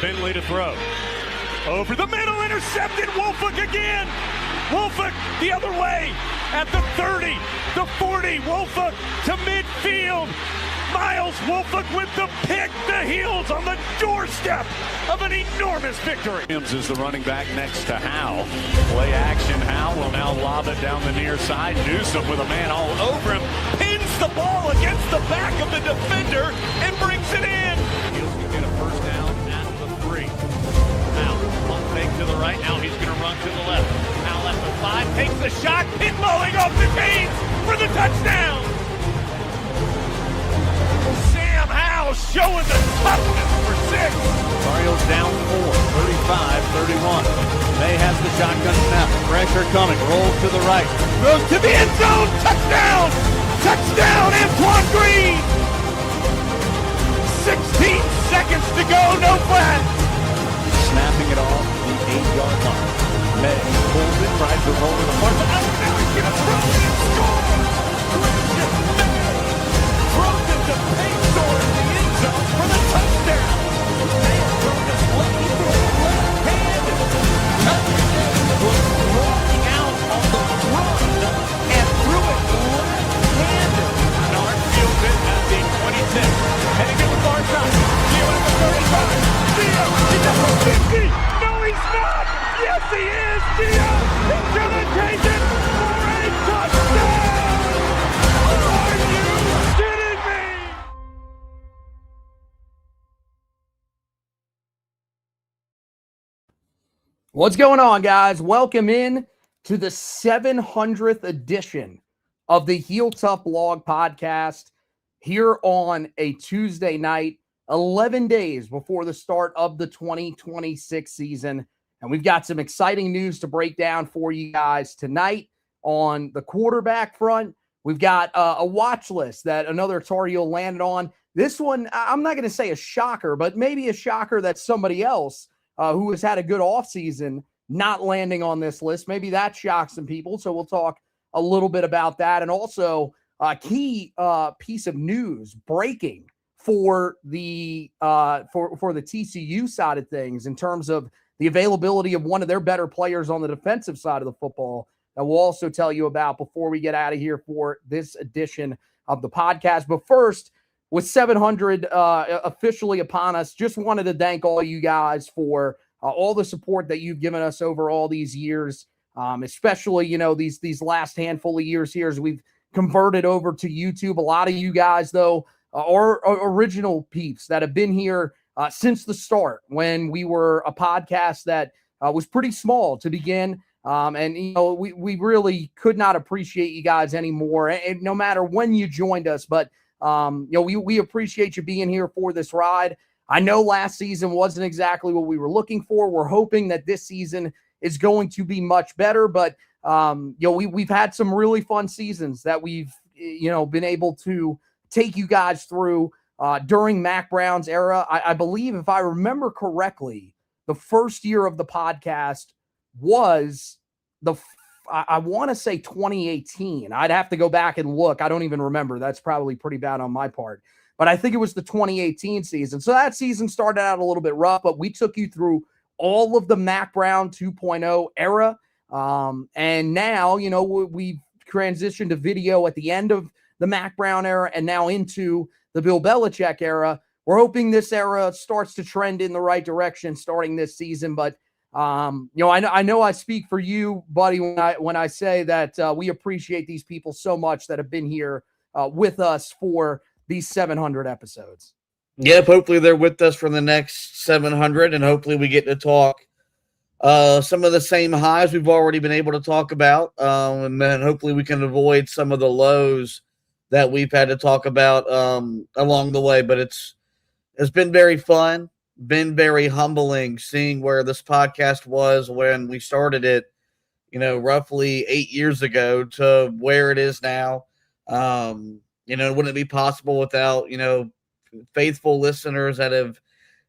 Finley to throw. Over the middle, intercepted. Wolford again. Wolford the other way at the 30, the 40. Wolford to midfield. Miles Wolford with the pick. The Heels on the doorstep of an enormous victory. Williams is the running back next to Howe. Play action. Howe will now lob it down the near side. Newsom with a man all over him. Pins the ball against the back of the defender and brings it in. Heels can get a first down at the 3. Now, pump fake to the right. Now he's going to run to the left. Now left the 5. Takes the shot. Pinballing off the chains for the touchdown. Sam Howe showing the toughness for 6. Orioles down 4, 35-31. May has the shotgun snap. Pressure coming. Rolls to the right. Goes to the end zone. Touchdown! Touchdown, Antoine Green! 16 seconds to go. No flag. Snapping it off the 8-yard line. May pulls it, tries to roll to the front. Oh, now he's going to throw it and score! Throws it to Payson in the end zone for the touchdown. They are throwing a lefty for the left hand. Was walking out on the run and threw it left-handed. Nard fields it at the 26. Heading to the far side. Gio at the 35. Gio, he's at the 50. No, he's not. Yes, he is. Gio is going to take it for a touchdown. Are you kidding me? What's going on, guys? Welcome in to the 700th edition of the Heel Tough Blog podcast here on a Tuesday night, 11 days before the start of the 2026 season. And we've got some exciting news to break down for you guys tonight on the quarterback front. We've got a watch list that another Tar Heel landed on. This one, I'm not going to say a shocker, but maybe a shocker that somebody else who has had a good offseason not landing on this list. Maybe that shocks some people. So we'll talk a little bit about that. And also a key piece of news breaking for the for the TCU side of things in terms of the availability of one of their better players on the defensive side of the football that we'll also tell you about before we get out of here for this edition of the podcast. But first, with 700 officially upon us, just wanted to thank all you guys for all the support that you've given us over all these years, especially, these last handful of years here as we've converted over to YouTube. A lot of you guys, though, are original peeps that have been here since the start when we were a podcast that was pretty small to begin. And we really could not appreciate you guys anymore, and no matter when you joined us. But we appreciate you being here for this ride. I know last season wasn't exactly what we were looking for. We're hoping that this season is going to be much better. But we've had some really fun seasons that we've been able to take you guys through during Mac Brown's era. I believe, if I remember correctly, the first year of the podcast was I want to say 2018. I'd have to go back and look. I don't even remember. That's probably pretty bad on my part. But I think it was the 2018 season. So that season started out a little bit rough, but we took you through all of the Mac Brown 2.0 era. And now, we've transitioned to video at the end of the Mac Brown era and now into the Bill Belichick era. We're hoping this era starts to trend in the right direction starting this season. But I know I speak for you, buddy, when I say that we appreciate these people so much that have been here with us for these 700 episodes. Yep, hopefully they're with us for the next 700, and hopefully we get to talk some of the same highs we've already been able to talk about, and then hopefully we can avoid some of the lows that we've had to talk about along the way. But it's been very fun. Been very humbling seeing where this podcast was when we started it, roughly 8 years ago to where it is now. It wouldn't be possible without, faithful listeners that have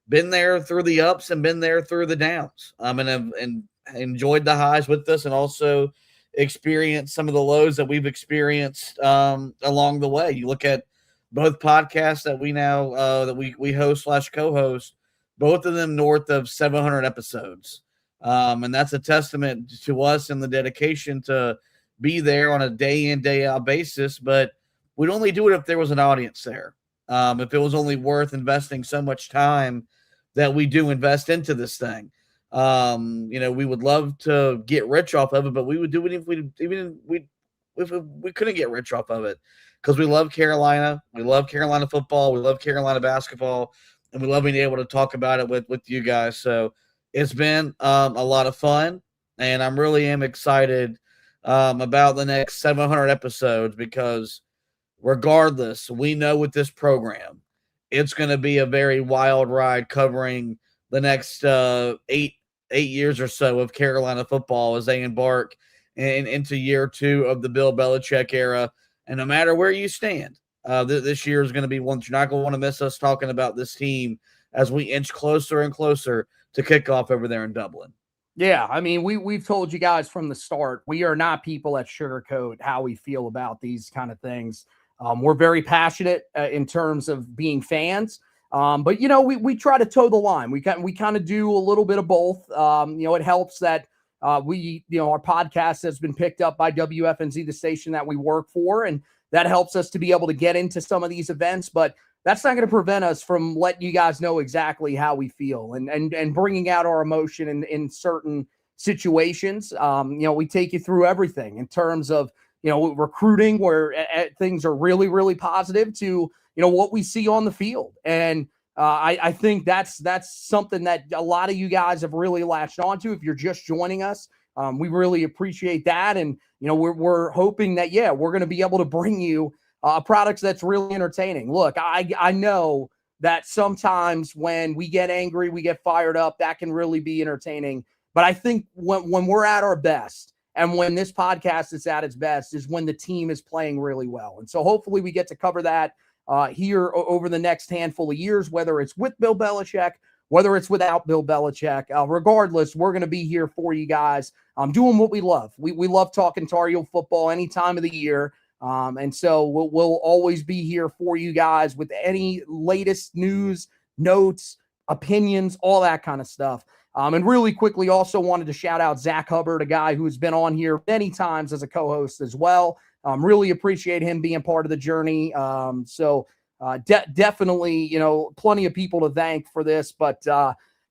been there through the ups and been there through the downs, and enjoyed the highs with us and also experienced some of the lows that we've experienced along the way. You look at both podcasts that we now that we host / co-host. both of them north of 700 episodes. And that's a testament to us and the dedication to be there on a day in, day out basis. But we'd only do it if there was an audience there. If it was only worth investing so much time that we do invest into this thing. We would love to get rich off of it, but we would do it if we couldn't get rich off of it, because we love Carolina. We love Carolina football. We love Carolina basketball, and we love being able to talk about it with you guys. So it's been a lot of fun, and I really am excited about the next 700 episodes, because regardless, we know with this program, it's going to be a very wild ride covering the next 8 years or so of Carolina football as they embark into year 2 of the Bill Belichick era. And no matter where you stand, this year is going to be one that you're not going to want to miss us talking about this team as we inch closer and closer to kickoff over there in Dublin. Yeah, I mean, we've told you guys from the start, we are not people that sugarcoat how we feel about these kind of things. We're very passionate in terms of being fans. But, we try to toe the line. We kind of do a little bit of both. It helps that our podcast has been picked up by WFNZ, the station that we work for, and that helps us to be able to get into some of these events. But that's not going to prevent us from letting you guys know exactly how we feel and bringing out our emotion in certain situations. We take you through everything in terms of, recruiting, where things are really, really positive, to, what we see on the field. And I think that's something that a lot of you guys have really latched onto. If you're just joining us, we really appreciate that. And, we're hoping that, we're going to be able to bring you products that's really entertaining. Look, I know that sometimes when we get angry, we get fired up, that can really be entertaining. But I think when we're at our best, and when this podcast is at its best, is when the team is playing really well. And so hopefully we get to cover that here over the next handful of years, whether it's with Bill Belichick, whether it's without Bill Belichick. Regardless, we're going to be here for you guys, doing what we love. We love talking Tar Heel football any time of the year. And so we'll always be here for you guys with any latest news, notes, opinions, all that kind of stuff. And really quickly, also wanted to shout out Zach Hubbard, a guy who's been on here many times as a co-host as well. Really appreciate him being part of the journey. Definitely, plenty of people to thank for this, but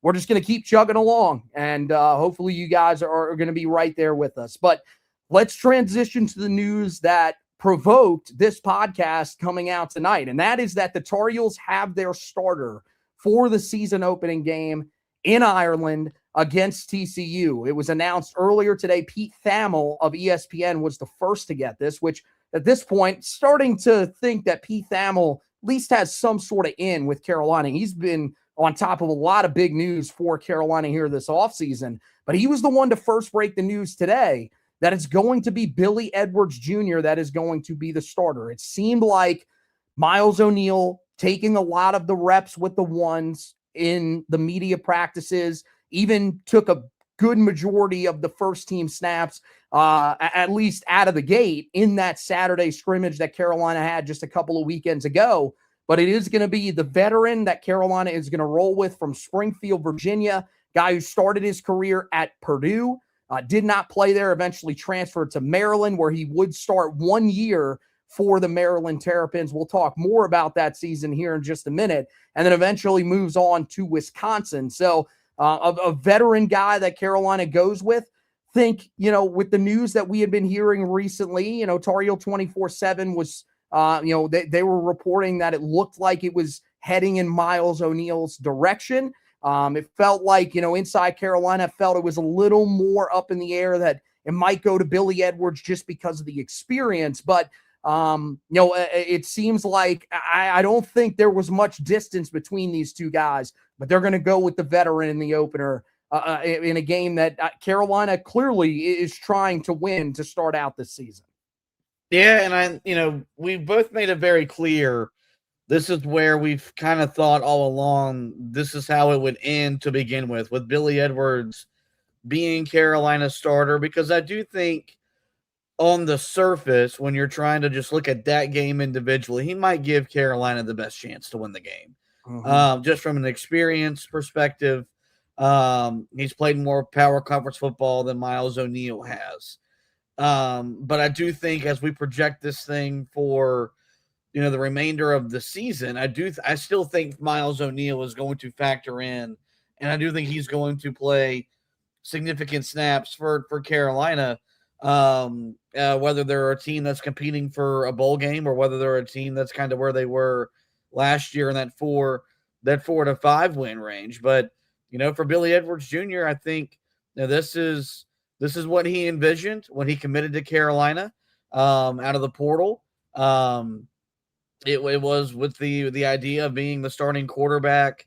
we're just going to keep chugging along, and hopefully you guys are going to be right there with us. But let's transition to the news that provoked this podcast coming out tonight, and that is that the Tar Heels have their starter for the season opening game in Ireland against TCU. It was announced earlier today. Pete Thamel of ESPN was the first to get this, which at this point, starting to think that Pete Thamel at least has some sort of in with Carolina. He's been on top of a lot of big news for Carolina here this offseason, but he was the one to first break the news today that it's going to be Billy Edwards Jr. that is going to be the starter. It seemed like Miles O'Neill taking a lot of the reps with the ones in the media practices, even took a good majority of the first team snaps, at least out of the gate in that Saturday scrimmage that Carolina had just a couple of weekends ago. But it is going to be the veteran that Carolina is going to roll with from Springfield, Virginia, guy who started his career at Purdue, did not play there, eventually transferred to Maryland, where he would start 1 year for the Maryland Terrapins. We'll talk more about that season here in just a minute, and then eventually moves on to Wisconsin. So a veteran guy that Carolina goes with. Think, with the news that we had been hearing recently, Tar Heel 24/7 was, they were reporting that it looked like it was heading in Miles O'Neill's direction. It felt like, inside Carolina felt it was a little more up in the air that it might go to Billy Edwards just because of the experience. But it seems like I don't think there was much distance between these two guys, but they're going to go with the veteran in the opener in a game that Carolina clearly is trying to win to start out this season. Yeah, and we both made it very clear this is where we've kind of thought all along this is how it would end to begin with Billy Edwards being Carolina's starter, because I do think on the surface, when you're trying to just look at that game individually, he might give Carolina the best chance to win the game. just from an experience perspective. He's played more power conference football than Miles O'Neill has. But I do think as we project this thing for, the remainder of the season, I still think Miles O'Neill is going to factor in, and I do think he's going to play significant snaps for Carolina. Whether they're a team that's competing for a bowl game or whether they're a team that's kind of where they were last year in that 4 to 5 win range. But for Billy Edwards Jr., I think this is what he envisioned when he committed to Carolina out of the portal. It was with the idea of being the starting quarterback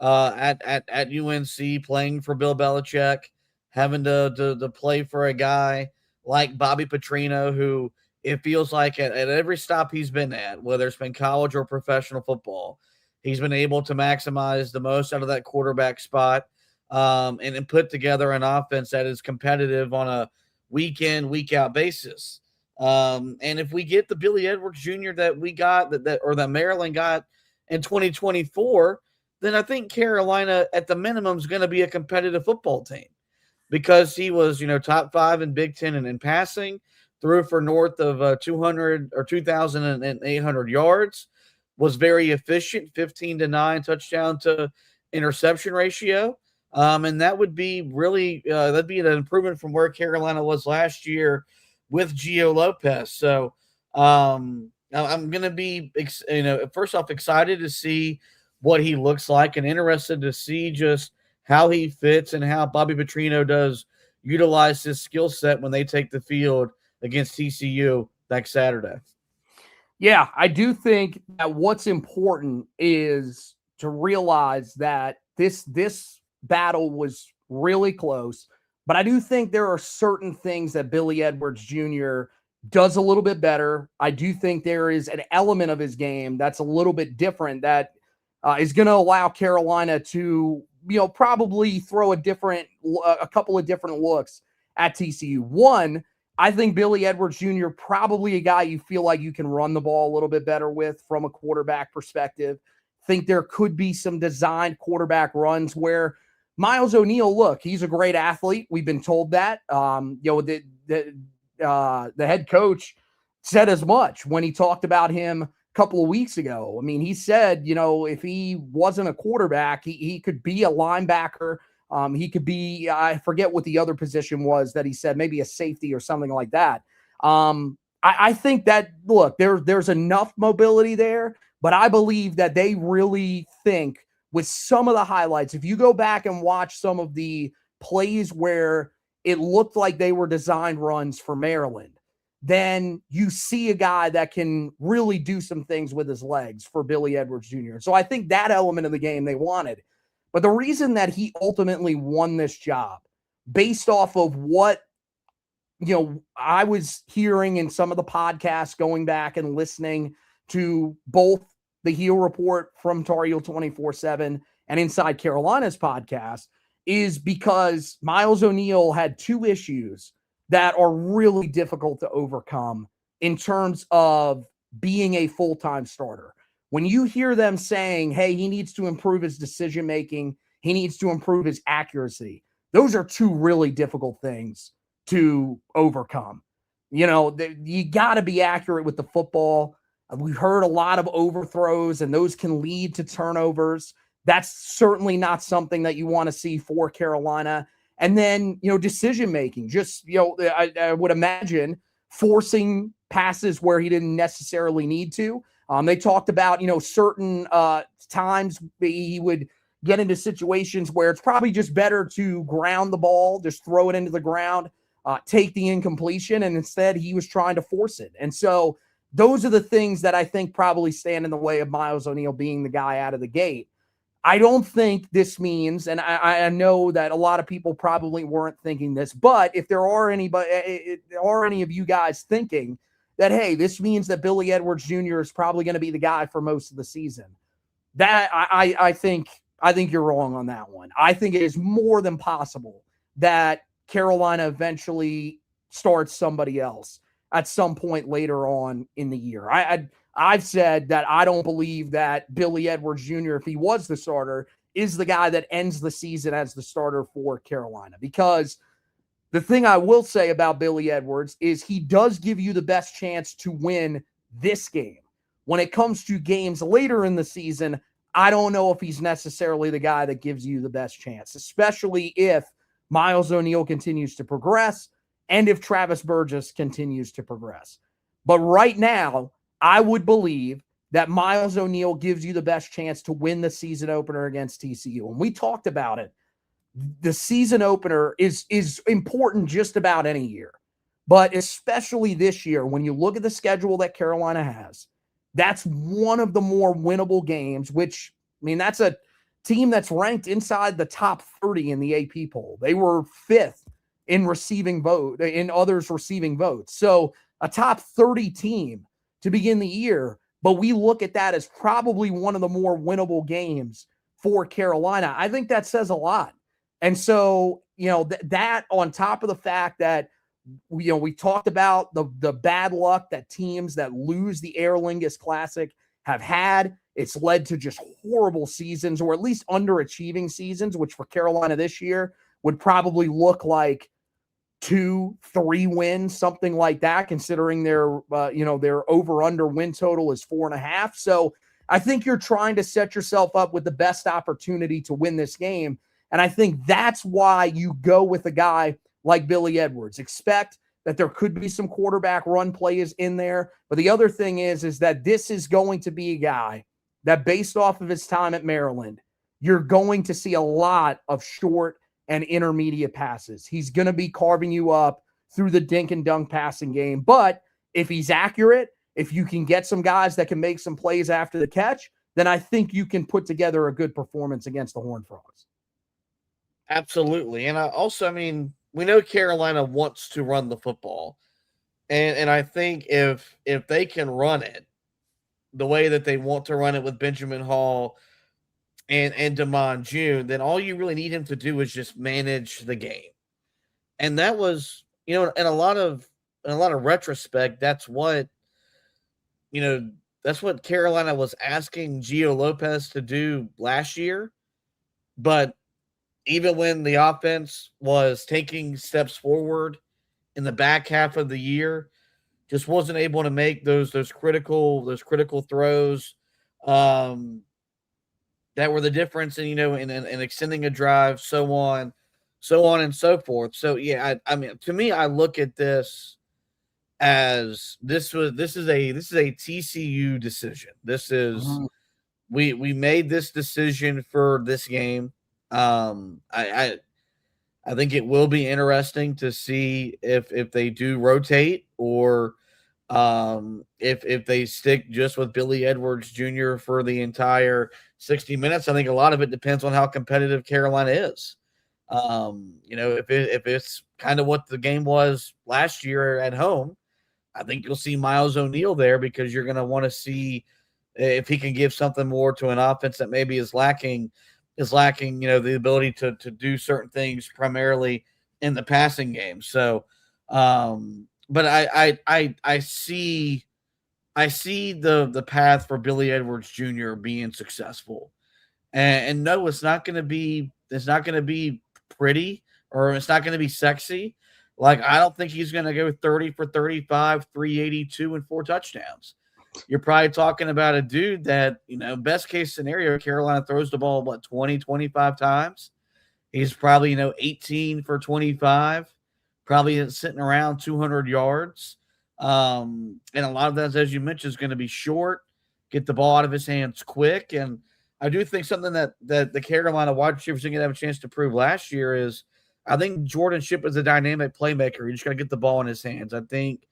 at UNC, playing for Bill Belichick, having to play for a guy like Bobby Petrino, who it feels like at every stop he's been at, whether it's been college or professional football, he's been able to maximize the most out of that quarterback spot and put together an offense that is competitive on a week in, week out basis. And if we get the Billy Edwards Jr. that we got that Maryland got in 2024, then I think Carolina at the minimum is going to be a competitive football team because he was, top 5 in Big Ten and in passing, threw for north of 200 or 2,800 yards, was very efficient, 15-9 touchdown to interception ratio. And that would be really, that'd be an improvement from where Carolina was last year with Gio Lopez. So I'm going to be, first off, excited to see what he looks like and interested to see just how he fits and how Bobby Petrino does utilize his skill set when they take the field against TCU next Saturday. Yeah, I do think that what's important is to realize that this battle was really close, but I do think there are certain things that Billy Edwards Jr. does a little bit better. I do think there is an element of his game that's a little bit different that is going to allow Carolina to, probably throw a couple of different looks at TCU. One, I think Billy Edwards Jr. probably a guy you feel like you can run the ball a little bit better with from a quarterback perspective. Think there could be some designed quarterback runs where Miles O'Neill, look, he's a great athlete. We've been told that. The head coach said as much when he talked about him a couple of weeks ago. I mean, he said, if he wasn't a quarterback, he could be a linebacker. He could be, I forget what the other position was that he said, maybe a safety or something like that. I think that, look, there's enough mobility there, but I believe that they really think with some of the highlights, if you go back and watch some of the plays where it looked like they were designed runs for Maryland, then you see a guy that can really do some things with his legs for Billy Edwards Jr. So I think that element of the game they wanted. But the reason that he ultimately won this job, based off of what, I was hearing in some of the podcasts, going back and listening to both the Heel Report from Tar Heel 24/7 and Inside Carolina's podcast, is because Miles O'Neill had 2 issues that are really difficult to overcome in terms of being a full-time starter. When you hear them saying, hey, he needs to improve his decision-making, he needs to improve his accuracy, those are 2 really difficult things to overcome. You got to be accurate with the football. We've heard a lot of overthrows, and those can lead to turnovers. That's certainly not something that you want to see for Carolina. And then, decision-making, just, I would imagine forcing passes where he didn't necessarily need to. They talked about, certain times he would get into situations where it's probably just better to ground the ball, just throw it into the ground, take the incompletion, and instead he was trying to force it. And so those are the things that I think probably stand in the way of Miles O'Neill being the guy out of the gate. I don't think this means, and I know that a lot of people probably weren't thinking this, but if there are any of you guys thinking that, hey, this means that Billy Edwards Jr. is probably going to be the guy for most of the season, that I think you're wrong on that one. I think it is more than possible that Carolina eventually starts somebody else at some point later on in the year. I've said that I don't believe that Billy Edwards Jr., if he was the starter, is the guy that ends the season as the starter for Carolina. Because the thing I will say about Billy Edwards is he does give you the best chance to win this game. When it comes to games later in the season, I don't know if he's necessarily the guy that gives you the best chance, especially if Miles O'Neal continues to progress and if Travis Burgess continues to progress. But right now, I would believe that Miles O'Neal gives you the best chance to win the season opener against TCU. And we talked about it. The season opener is important just about any year, but especially this year, when you look at the schedule that Carolina has, that's one of the more winnable games, which, I mean, that's a team that's ranked inside the top 30 in the AP poll. They were 5th in others receiving votes. So a top 30 team to begin the year, but we look at that as probably one of the more winnable games for Carolina. I think that says a lot. And so, that on top of the fact that, we talked about the bad luck that teams that lose the Aer Lingus Classic have had. It's led to just horrible seasons, or at least underachieving seasons, which for Carolina this year would probably look like 2-3 wins, something like that, considering their over-under win total is 4.5. So I think you're trying to set yourself up with the best opportunity to win this game. And I think that's why you go with a guy like Billy Edwards. Expect that there could be some quarterback run plays in there. But the other thing is that this is going to be a guy that, based off of his time at Maryland, you're going to see a lot of short and intermediate passes. He's going to be carving you up through the dink and dunk passing game. But if he's accurate, if you can get some guys that can make some plays after the catch, then I think you can put together a good performance against the Horned Frogs. Absolutely. And I mean, we know Carolina wants to run the football. And I think if they can run it the way that they want to run it with Benjamin Hall and Damon June, then all you really need him to do is just manage the game. And that was, in a lot of retrospect, that's what Carolina was asking Gio Lopez to do last year. But even when the offense was taking steps forward in the back half of the year, just wasn't able to make those critical throws that were the difference in extending a drive, so on and so forth. So yeah, I mean, to me, I look at this as this is a TCU decision. This is we made this decision for this game. I think it will be interesting to see if they do rotate, or if they stick just with Billy Edwards Jr. for the entire 60 minutes. I think a lot of it depends on how competitive Carolina is. If it's kind of what the game was last year at home, I think you'll see Miles O'Neal there, because you're going to want to see if he can give something more to an offense that maybe is lacking, the ability to do certain things primarily in the passing game. So, but I see the path for Billy Edwards Jr. being successful, and no, it's not going to be pretty, or it's not going to be sexy. Like, I don't think he's going to go 30 for 35, 382 and 4 touchdowns. You're probably talking about a dude that, best case scenario, Carolina throws the ball, 20, 25 times. He's probably, 18 for 25, probably sitting around 200 yards. And a lot of that, as you mentioned, is going to be short, get the ball out of his hands quick. And I do think something that the Carolina wide receivers didn't have a chance to prove last year is, I think Jordan Shipp is a dynamic playmaker. You just got to get the ball in his hands. I think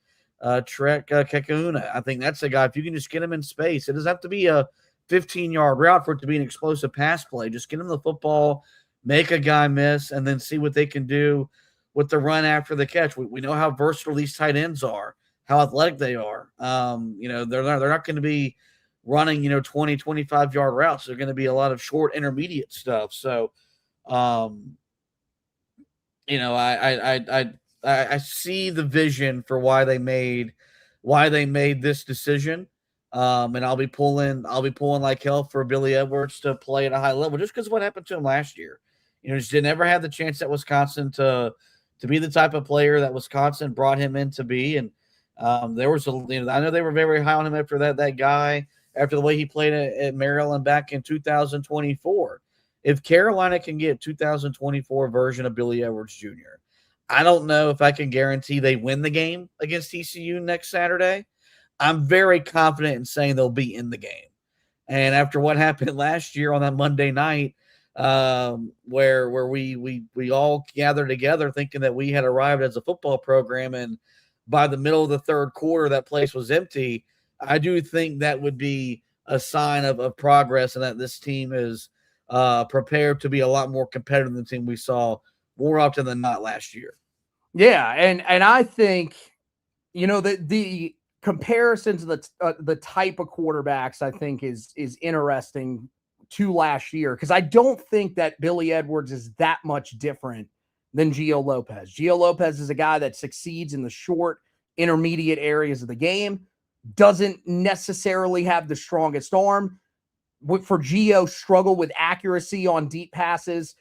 Trek Kekuna, I think that's a guy, if you can just get him in space, it doesn't have to be a 15-yard route for it to be an explosive pass play. Just get him the football, make a guy miss, and then see what they can do with the run after the catch. We know how versatile these tight ends are, how athletic they are. They're not going to be running, 20, 25-yard routes. They're going to be a lot of short intermediate stuff. So, I see the vision for why they made this decision. And I'll be pulling like hell for Billy Edwards to play at a high level just because of what happened to him last year. Just didn't ever have the chance at Wisconsin to be the type of player that Wisconsin brought him in to be. And there was I know they were very high on him after after the way he played at Maryland back in 2024. If Carolina can get 2024 version of Billy Edwards Jr., I don't know if I can guarantee they win the game against TCU next Saturday. I'm very confident in saying they'll be in the game. And after what happened last year on that Monday night, where we all gathered together thinking that we had arrived as a football program, and by the middle of the third quarter, that place was empty. I do think that would be a sign of progress and that this team is prepared to be a lot more competitive than the team we saw more often than not last year. Yeah, and I think, the comparison to the type of quarterbacks I think is interesting to last year, because I don't think that Billy Edwards is that much different than Gio Lopez. Gio Lopez is a guy that succeeds in the short, intermediate areas of the game, doesn't necessarily have the strongest arm. For Gio, struggle with accuracy on deep passes.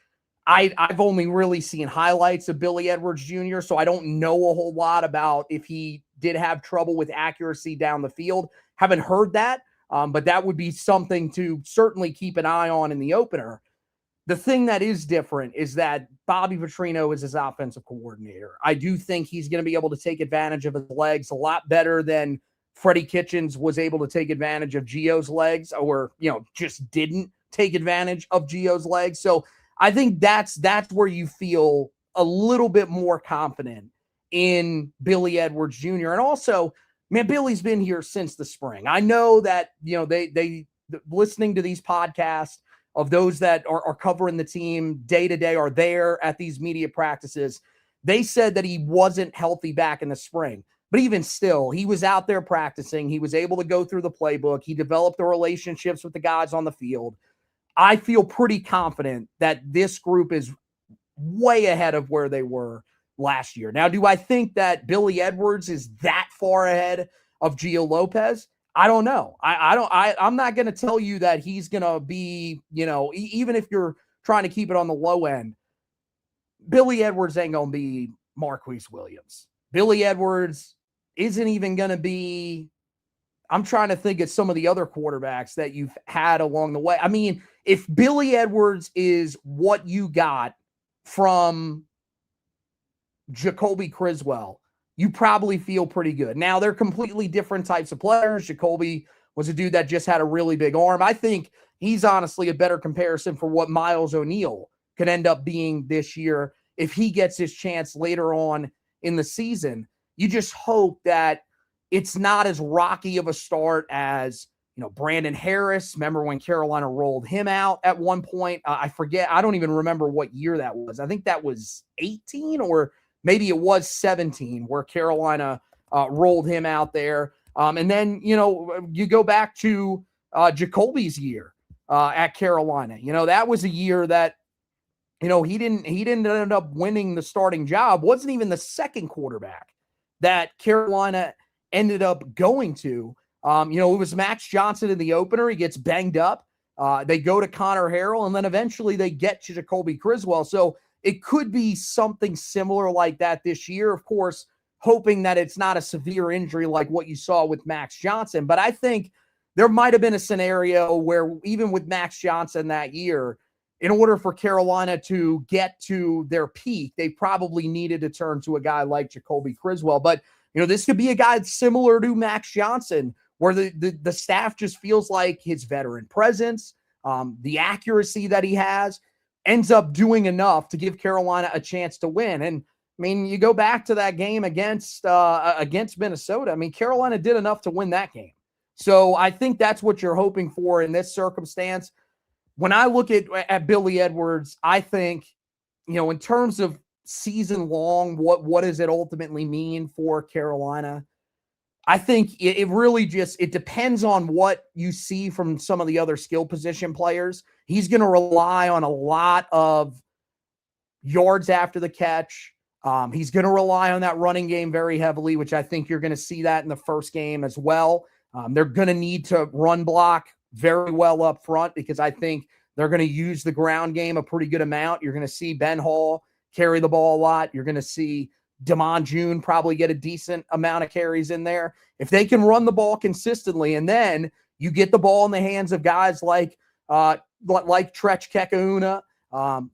I've only really seen highlights of Billy Edwards Jr., so I don't know a whole lot about if he did have trouble with accuracy down the field. Haven't heard that, but that would be something to certainly keep an eye on in the opener. The thing that is different is that Bobby Petrino is his offensive coordinator. I do think he's going to be able to take advantage of his legs a lot better than Freddie Kitchens was able to take advantage of Gio's legs, or, just didn't take advantage of Gio's legs. So I think that's where you feel a little bit more confident in Billy Edwards Jr. And also, man, Billy's been here since the spring. I know that, they listening to these podcasts of those that are covering the team day to day, are there at these media practices. They said that he wasn't healthy back in the spring. But even still, he was out there practicing. He was able to go through the playbook. He developed the relationships with the guys on the field. I feel pretty confident that this group is way ahead of where they were last year. Now, do I think that Billy Edwards is that far ahead of Gio Lopez? I don't know. I'm not going to tell you that he's going to be, even if you're trying to keep it on the low end, Billy Edwards ain't going to be Marquise Williams. Billy Edwards isn't even going to be, I'm trying to think of some of the other quarterbacks that you've had along the way. I mean, if Billy Edwards is what you got from Jacoby Criswell, you probably feel pretty good. Now, they're completely different types of players. Jacoby was a dude that just had a really big arm. I think he's honestly a better comparison for what Miles O'Neill could end up being this year if he gets his chance later on in the season. You just hope that it's not as rocky of a start as, Brandon Harris. Remember when Carolina rolled him out at one point? I forget. I don't even remember what year that was. I think that was 18, or maybe it was 17, where Carolina rolled him out there. And then, you go back to Jacoby's year at Carolina. That was a year that, he didn't end up winning the starting job. Wasn't even the second quarterback that Carolina ended up going to. It was Max Johnson in the opener. He gets banged up. They go to Connor Harrell, and then eventually they get to Jacoby Criswell. So it could be something similar like that this year, of course, hoping that it's not a severe injury like what you saw with Max Johnson. But I think there might have been a scenario where even with Max Johnson that year, in order for Carolina to get to their peak, they probably needed to turn to a guy like Jacoby Criswell. But, this could be a guy similar to Max Johnson, where the staff just feels like his veteran presence, the accuracy that he has, ends up doing enough to give Carolina a chance to win. And, I mean, you go back to that game against Minnesota. I mean, Carolina did enough to win that game. So I think that's what you're hoping for in this circumstance. When I look at Billy Edwards, I think, in terms of season long, what does it ultimately mean for Carolina? I think it really it depends on what you see from some of the other skill position players. He's going to rely on a lot of yards after the catch. He's going to rely on that running game very heavily, which I think you're going to see that in the first game as well. They're going to need to run block very well up front because I think they're going to use the ground game a pretty good amount. You're going to see Ben Hall carry the ball a lot. You're going to see Damon June probably get a decent amount of carries in there. If they can run the ball consistently, and then you get the ball in the hands of guys like Trech Kekauna,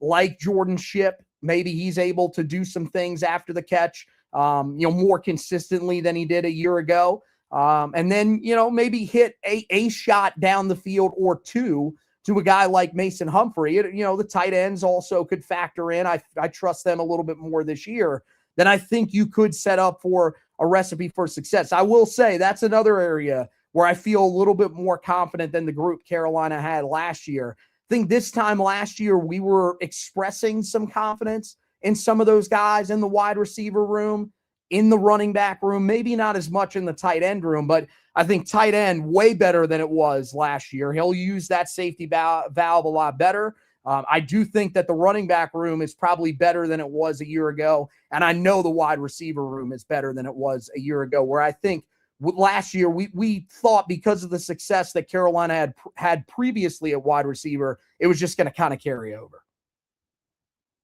like Jordan Shipp, maybe he's able to do some things after the catch, more consistently than he did a year ago. And then, maybe hit a shot down the field or two to a guy like Mason Humphrey. The tight ends also could factor in. I trust them a little bit more this year. Then I think you could set up for a recipe for success. I will say that's another area where I feel a little bit more confident than the group Carolina had last year. I think this time last year, we were expressing some confidence in some of those guys in the wide receiver room, in the running back room, maybe not as much in the tight end room, but I think tight end way better than it was last year. He'll use that safety valve a lot better. I do think that the running back room is probably better than it was a year ago. And I know the wide receiver room is better than it was a year ago, where I think last year we thought because of the success that Carolina had previously at wide receiver, it was just going to kind of carry over.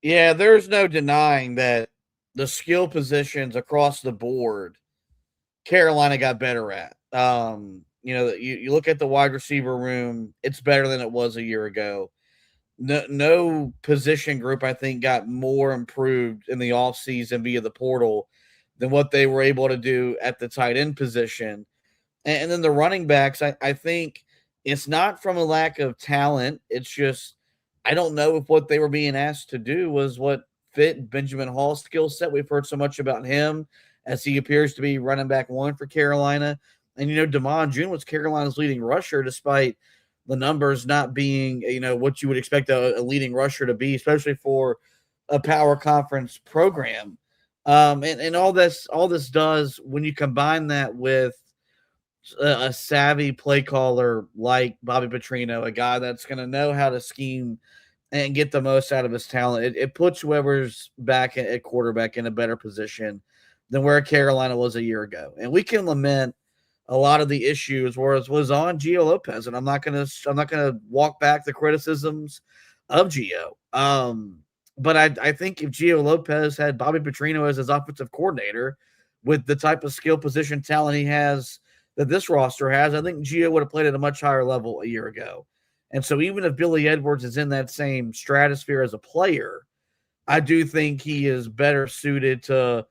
Yeah, there's no denying that the skill positions across the board, Carolina got better at. You look at the wide receiver room, it's better than it was a year ago. No position group, I think, got more improved in the offseason via the portal than what they were able to do at the tight end position. And then the running backs, I think it's not from a lack of talent. It's just, I don't know if what they were being asked to do was what fit Benjamin Hall's skill set. We've heard so much about him as he appears to be running back one for Carolina. And, Damon June was Carolina's leading rusher, despite the numbers not being, what you would expect a leading rusher to be, especially for a power conference program. And all this does, when you combine that with a savvy play caller like Bobby Petrino, a guy that's going to know how to scheme and get the most out of his talent, it puts whoever's back at quarterback in a better position than where Carolina was a year ago. And we can lament a lot of the issues was on Gio Lopez, and I'm not gonna walk back the criticisms of Gio. But I think if Gio Lopez had Bobby Petrino as his offensive coordinator with the type of skill position talent he has that this roster has, I think Gio would have played at a much higher level a year ago. And so even if Billy Edwards is in that same stratosphere as a player, I do think he is better suited to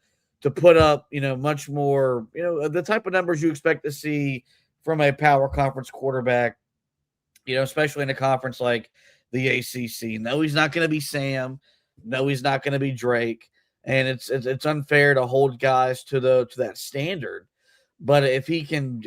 put up, much more, the type of numbers you expect to see from a power conference quarterback, especially in a conference like the ACC. No, he's not going to be Sam. No, he's not going to be Drake. And it's unfair to hold guys to that standard. But if he can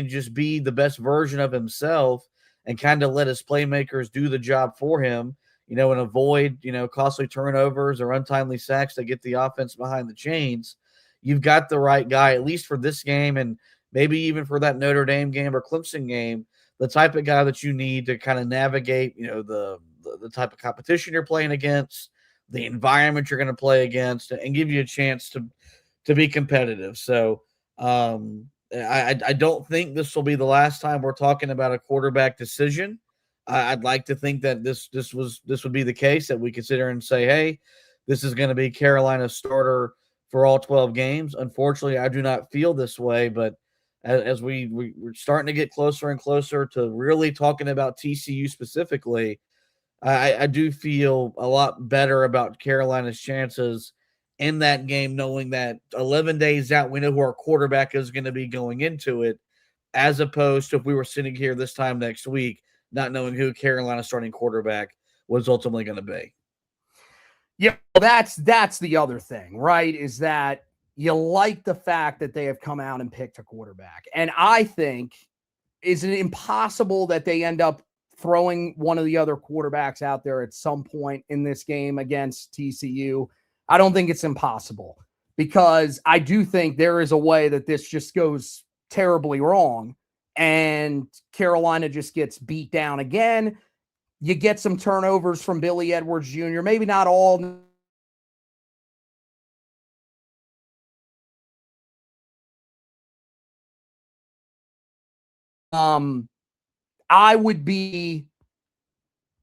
just be the best version of himself and kind of let his playmakers do the job for him, and avoid, costly turnovers or untimely sacks that get the offense behind the chains, you've got the right guy, at least for this game and maybe even for that Notre Dame game or Clemson game, the type of guy that you need to kind of navigate, the type of competition you're playing against, the environment you're going to play against, and give you a chance to be competitive. So I don't think this will be the last time we're talking about a quarterback decision. I'd like to think that this would be the case, that we consider and say, hey, this is going to be Carolina's starter for all 12 games. Unfortunately, I do not feel this way, but as we're starting to get closer and closer to really talking about TCU specifically, I do feel a lot better about Carolina's chances in that game, knowing that 11 days out, we know who our quarterback is going to be going into it, as opposed to if we were sitting here this time next week, not knowing who Carolina's starting quarterback was ultimately going to be. Yeah, well, that's the other thing, right? Is that you like the fact that they have come out and picked a quarterback. And I think, is it impossible that they end up throwing one of the other quarterbacks out there at some point in this game against TCU? I don't think it's impossible, because I do think there is a way that this just goes terribly wrong and Carolina just gets beat down again. You get some turnovers from Billy Edwards Jr., maybe not all I would be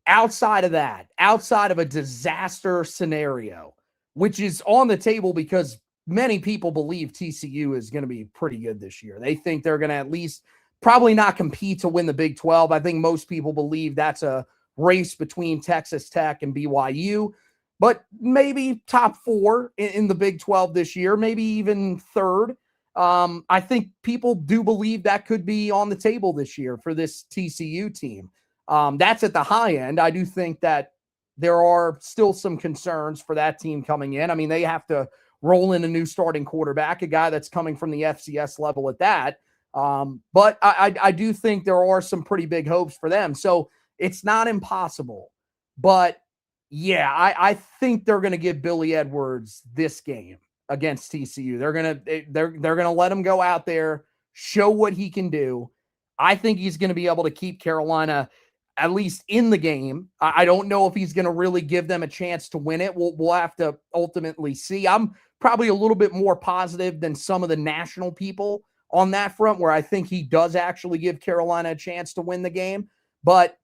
outside of that, outside of a disaster scenario, which is on the table because many people believe TCU is going to be pretty good this year. They think they're going to at least probably not compete to win the Big 12. I think most people believe that's a race between Texas Tech and BYU, but maybe top 4 in the Big 12 this year, maybe even third. I think people do believe that could be on the table this year for this TCU team. That's at the high end. I do think that there are still some concerns for that team coming in. I mean, they have to roll in a new starting quarterback, a guy that's coming from the FCS level at that. But I do think there are some pretty big hopes for them. So it's not impossible. But yeah, I think they're going to give Billy Edwards this game against TCU. They're gonna let him go out there, show what he can do. I think he's going to be able to keep Carolina at least in the game. I don't know if he's going to really give them a chance to win it. We'll have to ultimately see. I'm probably a little bit more positive than some of the national people on that front, where I think he does actually give Carolina a chance to win the game. But,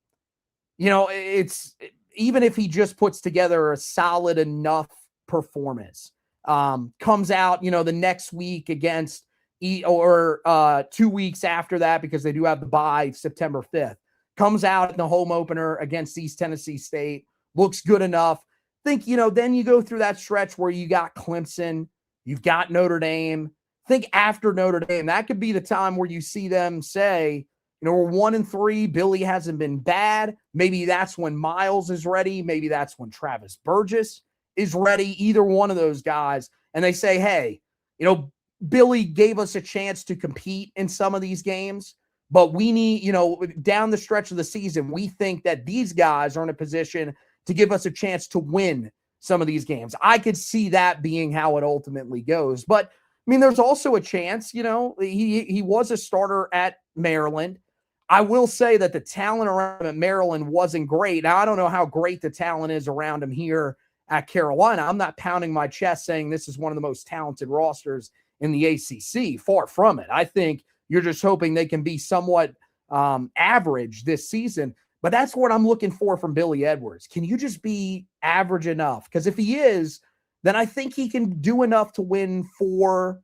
you know, it's even if he just puts together a solid enough performance, comes out, you know, the next week against 2 weeks after that, because they do have the bye September 5th, comes out in the home opener against East Tennessee State, looks good enough. Think, you know, then you go through that stretch where you got Clemson, you've got Notre Dame. Think after Notre Dame, that could be the time where you see them say, you know, we're 1-3. Billy hasn't been bad. Maybe that's when Miles is ready. Maybe that's when Travis Burgess is ready. Either one of those guys. And they say, hey, you know, Billy gave us a chance to compete in some of these games, but we need, you know, down the stretch of the season, we think that these guys are in a position to give us a chance to win some of these games. I could see that being how it ultimately goes. But I mean, there's also a chance, you know, he was a starter at Maryland. I will say that the talent around him at Maryland wasn't great. Now, I don't know how great the talent is around him here at Carolina. I'm not pounding my chest saying this is one of the most talented rosters in the ACC. Far from it. I think you're just hoping they can be somewhat average this season. But that's what I'm looking for from Billy Edwards. Can you just be average enough? Because if he is, then I think he can do enough to win 4-5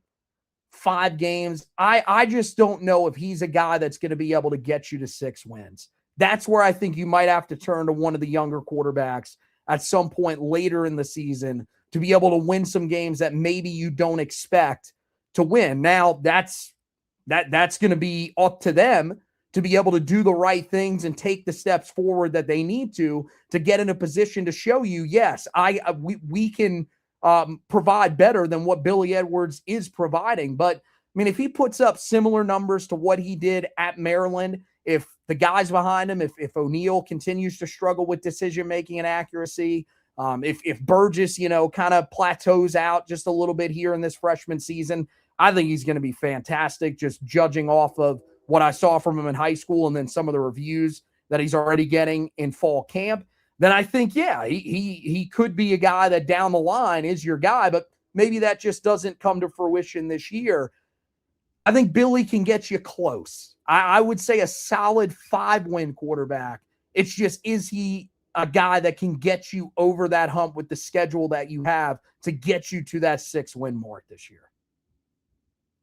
games. I just don't know if he's a guy that's going to be able to get you to 6 wins. That's where I think you might have to turn to one of the younger quarterbacks at some point later in the season to be able to win some games that maybe you don't expect to win. Now, that's going to be up to them to be able to do the right things and take the steps forward that they need to get in a position to show you, yes, we can provide better than what Billy Edwards is providing. But, I mean, if he puts up similar numbers to what he did at Maryland, if the guys behind him, if O'Neal continues to struggle with decision-making and accuracy, if Burgess, you know, kind of plateaus out just a little bit here in this freshman season, I think he's going to be fantastic, just judging off of what I saw from him in high school and then some of the reviews that he's already getting in fall camp. Then I think, yeah, he could be a guy that down the line is your guy, but maybe that just doesn't come to fruition this year. I think Billy can get you close. I would say a solid 5-win quarterback. It's just, is he a guy that can get you over that hump with the schedule that you have to get you to that 6-win mark this year?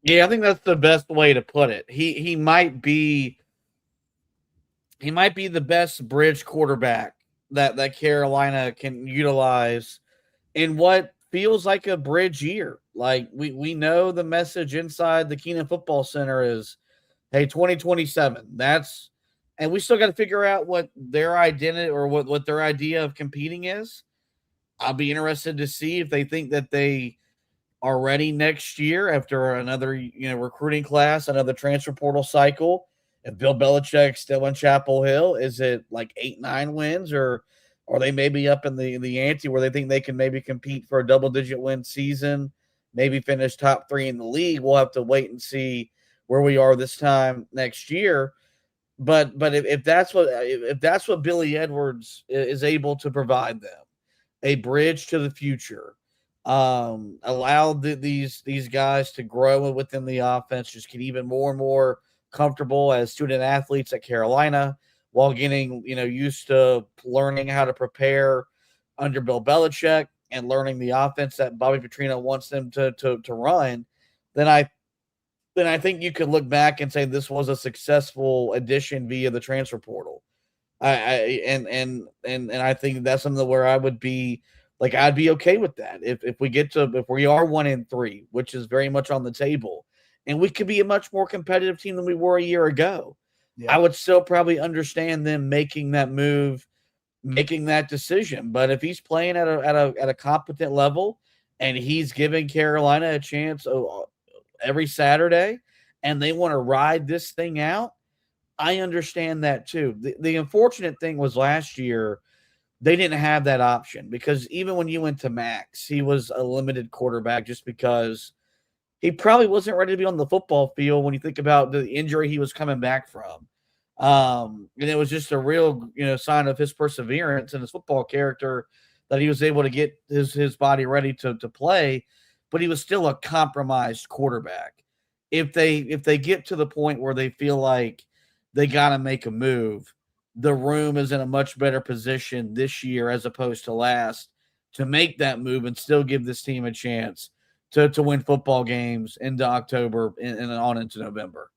Yeah, I think that's the best way to put it. He might be the best bridge quarterback that Carolina can utilize in what feels like a bridge year. Like we know the message inside the Keenan Football Center is, hey, 2027. And we still got to figure out what their identity or what their idea of competing is. I'll be interested to see if they think that they are ready next year after another, recruiting class, another transfer portal cycle. If Bill Belichick's still in Chapel Hill, is it like 8-9 wins, or are they maybe up in the ante where they think they can maybe compete for a double-digit win season, maybe finish top 3 in the league? We'll have to wait and see where we are this time next year. But if that's what Billy Edwards is able to provide them, a bridge to the future, allow these guys to grow within the offense, just get even more and more comfortable as student athletes at Carolina while getting, used to learning how to prepare under Bill Belichick and learning the offense that Bobby Petrino wants them to run, then I think you could look back and say this was a successful addition via the transfer portal. And I think that's something where I would be like, I'd be okay with that. If we are 1-3, which is very much on the table, and we could be a much more competitive team than we were a year ago, I would still probably understand them making that move, making that decision. But if he's playing at a competent level and he's giving Carolina a chance every Saturday and they want to ride this thing out, I understand that too. The unfortunate thing was last year, they didn't have that option because even when you went to Max, he was a limited quarterback just because he probably wasn't ready to be on the football field when you think about the injury he was coming back from. And it was just a real, sign of his perseverance and his football character that he was able to get his body ready to play, but he was still a compromised quarterback. If they get to the point where they feel like they got to make a move, the room is in a much better position this year as opposed to last to make that move and still give this team a chance to win football games into October and on into November.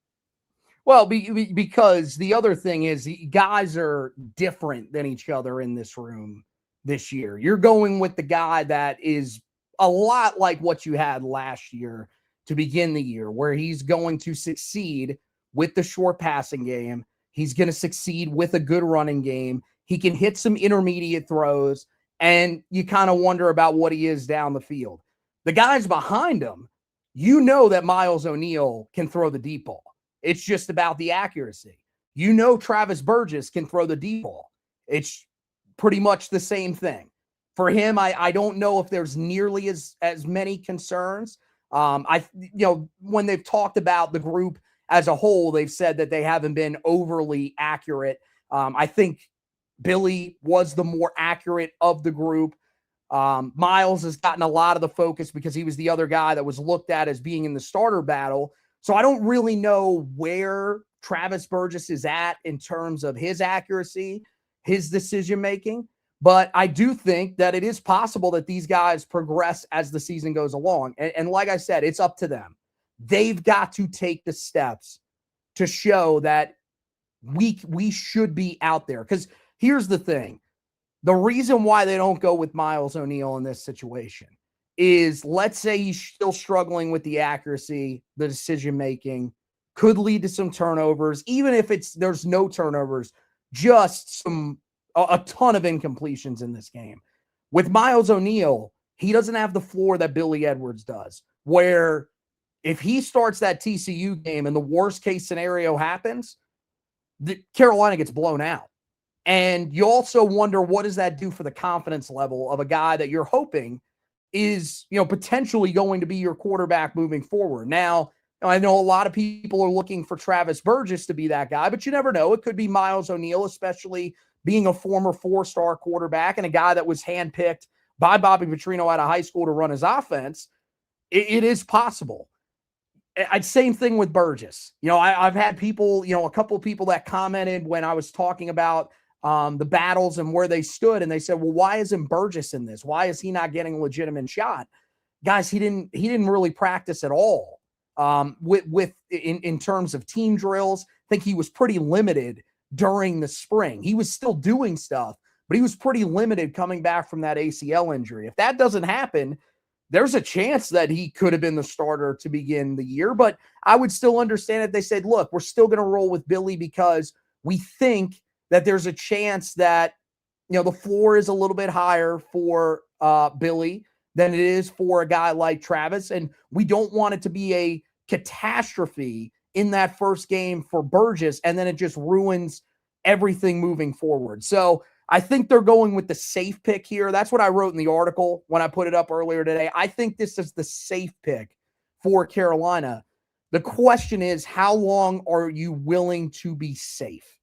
Well, because the other thing is the guys are different than each other in this room this year. You're going with the guy that is a lot like what you had last year to begin the year, where he's going to succeed with the short passing game. He's going to succeed with a good running game. He can hit some intermediate throws, and you kind of wonder about what he is down the field. The guys behind him, that Miles O'Neill can throw the deep ball. It's just about the accuracy. Travis Burgess can throw the deep ball. It's pretty much the same thing. For him, I don't know if there's nearly as many concerns. When they've talked about the group as a whole, they've said that they haven't been overly accurate. I think Billy was the more accurate of the group. Miles has gotten a lot of the focus because he was the other guy that was looked at as being in the starter battle. So I don't really know where Travis Burgess is at in terms of his accuracy, his decision-making. But I do think that it is possible that these guys progress as the season goes along. And like I said, it's up to them. They've got to take the steps to show that we should be out there. Because here's the thing. The reason why they don't go with Miles O'Neill in this situation is, let's say he's still struggling with the accuracy, the decision-making, could lead to some turnovers. Even if there's no turnovers, just a ton of incompletions in this game. With Miles O'Neill, he doesn't have the floor that Billy Edwards does, where if he starts that TCU game and the worst case scenario happens, Carolina gets blown out. And you also wonder, what does that do for the confidence level of a guy that you're hoping is, potentially going to be your quarterback moving forward? Now, I know a lot of people are looking for Travis Burgess to be that guy, but you never know. It could be Miles O'Neill, especially being a former 4-star quarterback and a guy that was handpicked by Bobby Petrino out of high school to run his offense. It is possible. Same thing with Burgess. I've had people, a couple of people that commented when I was talking about the battles and where they stood, and they said, well, why isn't Burgess in this? Why is he not getting a legitimate shot? Guys, he didn't really practice at all in terms of team drills. I think he was pretty limited during the spring. He was still doing stuff, but he was pretty limited coming back from that ACL injury. If that doesn't happen, there's a chance that he could have been the starter to begin the year. But I would still understand if they said, look, we're still going to roll with Billy because we think that there's a chance that, the floor is a little bit higher for Billy than it is for a guy like Travis. And we don't want it to be a catastrophe in that first game for Burgess, and then it just ruins everything moving forward. So I think they're going with the safe pick here. That's what I wrote in the article when I put it up earlier today. I think this is the safe pick for Carolina. The question is, how long are you willing to be safe?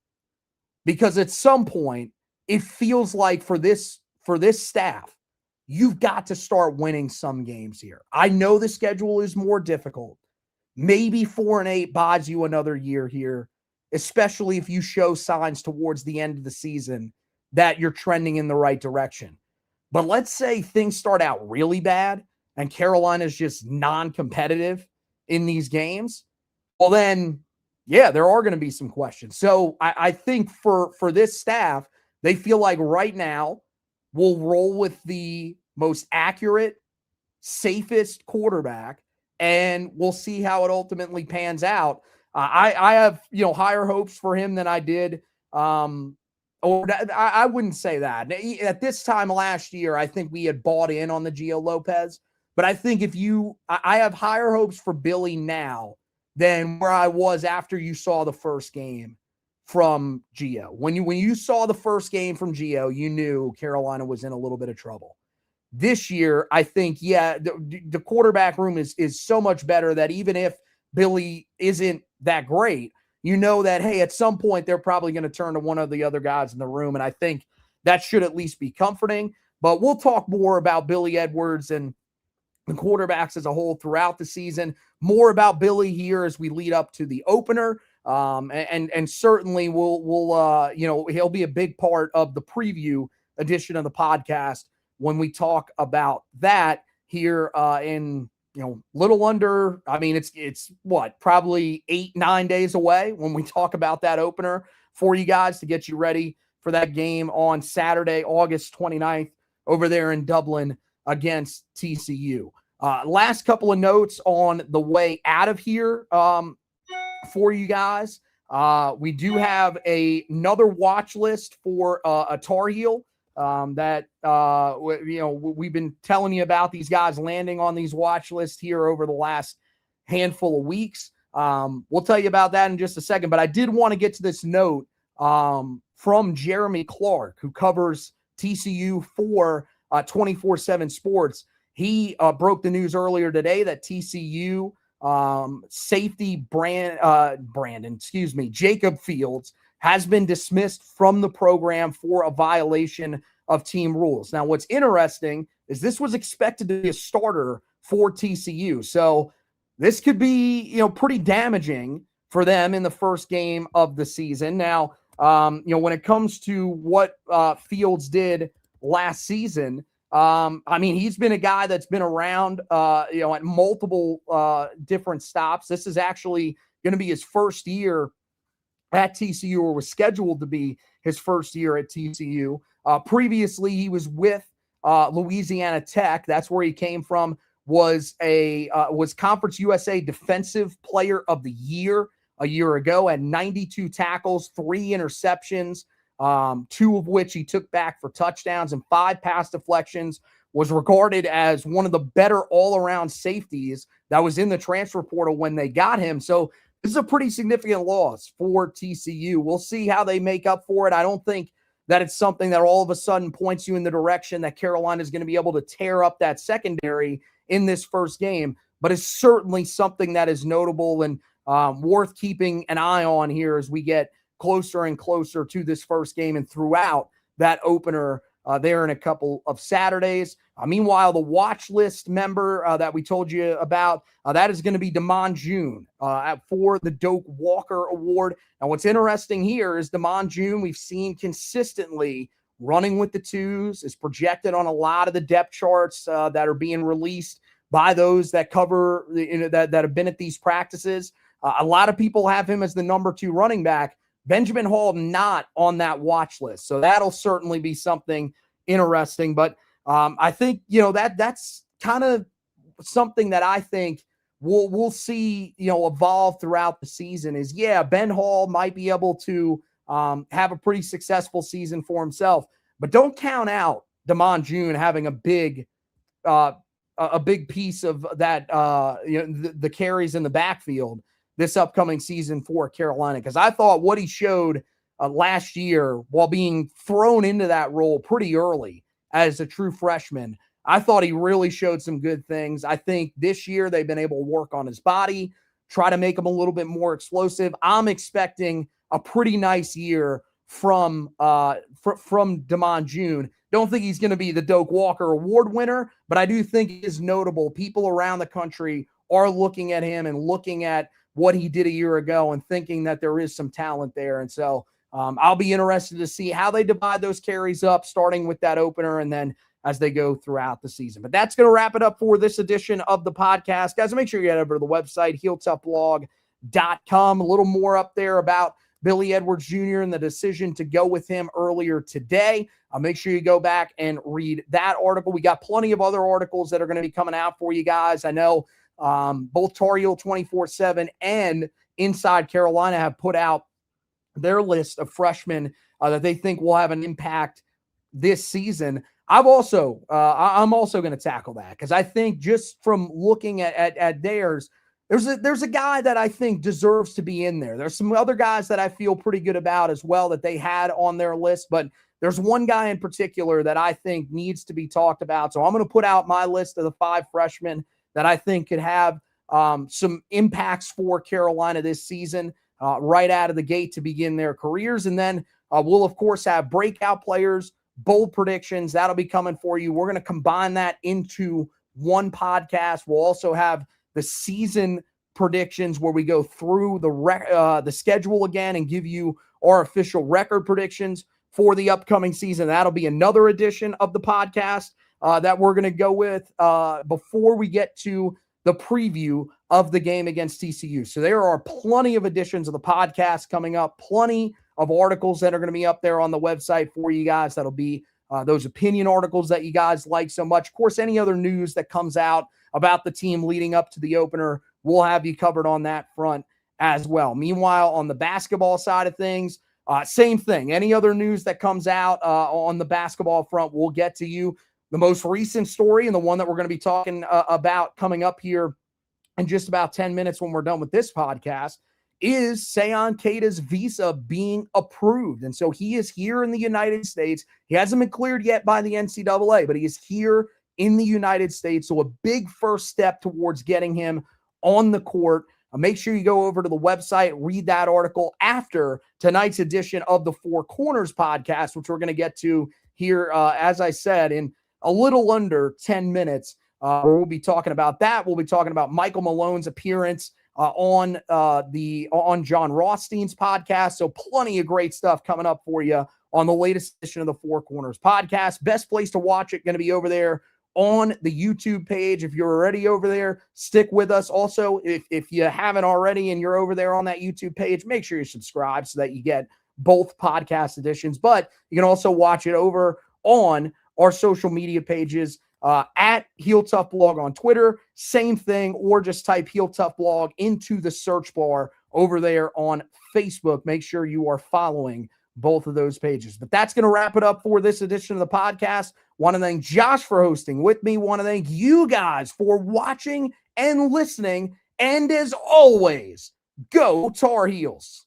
Because at some point, it feels like for this staff, you've got to start winning some games here. I know the schedule is more difficult. Maybe 4-8 buys you another year here, especially if you show signs towards the end of the season that you're trending in the right direction. But let's say things start out really bad and Carolina's just non-competitive in these games. Well, then, yeah, there are going to be some questions. So I think for this staff, they feel like right now we'll roll with the most accurate, safest quarterback, and we'll see how it ultimately pans out. I have, higher hopes for him than I did. I wouldn't say that. At this time last year, I think we had bought in on the Gio Lopez. But I think I have higher hopes for Billy now than where I was after you saw the first game from Gio. When you saw the first game from Gio, you knew Carolina was in a little bit of trouble. This year, I think, the quarterback room is so much better that even if Billy isn't that great, you know that, hey, at some point they're probably going to turn to one of the other guys in the room. And I think that should at least be comforting. But we'll talk more about Billy Edwards and the quarterbacks as a whole throughout the season. More about Billy here as we lead up to the opener. And certainly he'll be a big part of the preview edition of the podcast when we talk about that here in little under, it's what, probably 8-9 days away when we talk about that opener for you guys to get you ready for that game on Saturday, August 29th over there in Dublin against TCU. Last couple of notes on the way out of here for you guys. We do have another watch list for a Tar Heel that we've been telling you about these guys landing on these watch lists here over the last handful of weeks. We'll tell you about that in just a second, but I did want to get to this note from Jeremy Clark, who covers TCU for 24/7 Sports. He broke the news earlier today that TCU safety Jacob Fields has been dismissed from the program for a violation of team rules. Now, what's interesting is this was expected to be a starter for TCU. So this could be, pretty damaging for them in the first game of the season. Now, when it comes to what Fields did last season, he's been a guy that's been around, at multiple different stops. This is actually going to be his first year at TCU, or was scheduled to be his first year at TCU. Previously, he was with Louisiana Tech. That's where he came from. Was Conference USA Defensive Player of the Year a year ago. Had 92 tackles, 3 interceptions, 2 of which he took back for touchdowns, and 5 pass deflections. Was regarded as one of the better all-around safeties that was in the transfer portal when they got him. So this is a pretty significant loss for TCU. We'll see how they make up for it. I don't think that it's something that all of a sudden points you in the direction that Carolina is going to be able to tear up that secondary in this first game, but it's certainly something that is notable and worth keeping an eye on here as we get closer and closer to this first game and throughout that opener there in a couple of Saturdays. Meanwhile, the watch list member that we told you about, that is going to be Damon June for the Doak Walker Award. Now, what's interesting here is Damon June, we've seen consistently running with the twos, is projected on a lot of the depth charts that are being released by those that cover, that have been at these practices. A lot of people have him as the number 2 running back. Benjamin Hall not on that watch list. So that'll certainly be something interesting. But I think, that's kind of something that I think we'll see, evolve throughout the season is, Ben Hall might be able to have a pretty successful season for himself. But don't count out Damon June having a big piece of that, the carries in the backfield this upcoming season for Carolina. Because I thought what he showed last year while being thrown into that role pretty early as a true freshman, I thought he really showed some good things. I think this year they've been able to work on his body, try to make him a little bit more explosive. I'm expecting a pretty nice year from Damon June. Don't think he's going to be the Doak Walker Award winner, but I do think it is notable. People around the country are looking at him and looking at what he did a year ago and thinking that there is some talent there. And so I'll be interested to see how they divide those carries up, starting with that opener and then as they go throughout the season. But that's going to wrap it up for this edition of the podcast. Guys, make sure you head over to the website, HeelToughBlog.com. A little more up there about Billy Edwards Jr. and the decision to go with him earlier today. Make sure you go back and read that article. We got plenty of other articles that are going to be coming out for you guys. I know both Tar Heel 24/7 and Inside Carolina have put out their list of freshmen that they think will have an impact this season. I'm also going to tackle that because I think just from looking at theirs, there's a guy that I think deserves to be in there. There's some other guys that I feel pretty good about as well that they had on their list, but there's one guy in particular that I think needs to be talked about. So I'm going to put out my list of the 5 freshmen that I think could have some impacts for Carolina this season right out of the gate to begin their careers. And then we'll, of course, have breakout players, bold predictions. That'll be coming for you. We're going to combine that into one podcast. We'll also have the season predictions where we go through the schedule again and give you our official record predictions for the upcoming season. That'll be another edition of the podcast that we're going to go with before we get to the preview of the game against TCU. So there are plenty of editions of the podcast coming up, plenty of articles that are going to be up there on the website for you guys. That'll be those opinion articles that you guys like so much. Of course, any other news that comes out about the team leading up to the opener, we'll have you covered on that front as well. Meanwhile, on the basketball side of things, same thing. Any other news that comes out on the basketball front, we'll get to you. The most recent story and the one that we're going to be talking about coming up here in just about 10 minutes when we're done with this podcast is Seyon Keita's visa being approved. And so he is here in the United States. He hasn't been cleared yet by the NCAA, but he is here in the United States. So a big first step towards getting him on the court. Make sure you go over to the website, read that article after tonight's edition of the Four Corners podcast, which we're going to get to here, as I said, in a little under 10 minutes. We'll be talking about that. We'll be talking about Michael Malone's appearance on John Rothstein's podcast. So plenty of great stuff coming up for you on the latest edition of the Four Corners podcast. Best place to watch it, going to be over there on the YouTube page. If you're already over there, stick with us. Also, if you haven't already and you're over there on that YouTube page, make sure you subscribe so that you get both podcast editions. But you can also watch it over on our social media pages at Heel Tough Blog on Twitter. Same thing, or just type Heel Tough Blog into the search bar over there on Facebook. Make sure you are following both of those pages. But that's going to wrap it up for this edition of the podcast. Want to thank Josh for hosting with me. Want to thank you guys for watching and listening. And as always, go Tar Heels.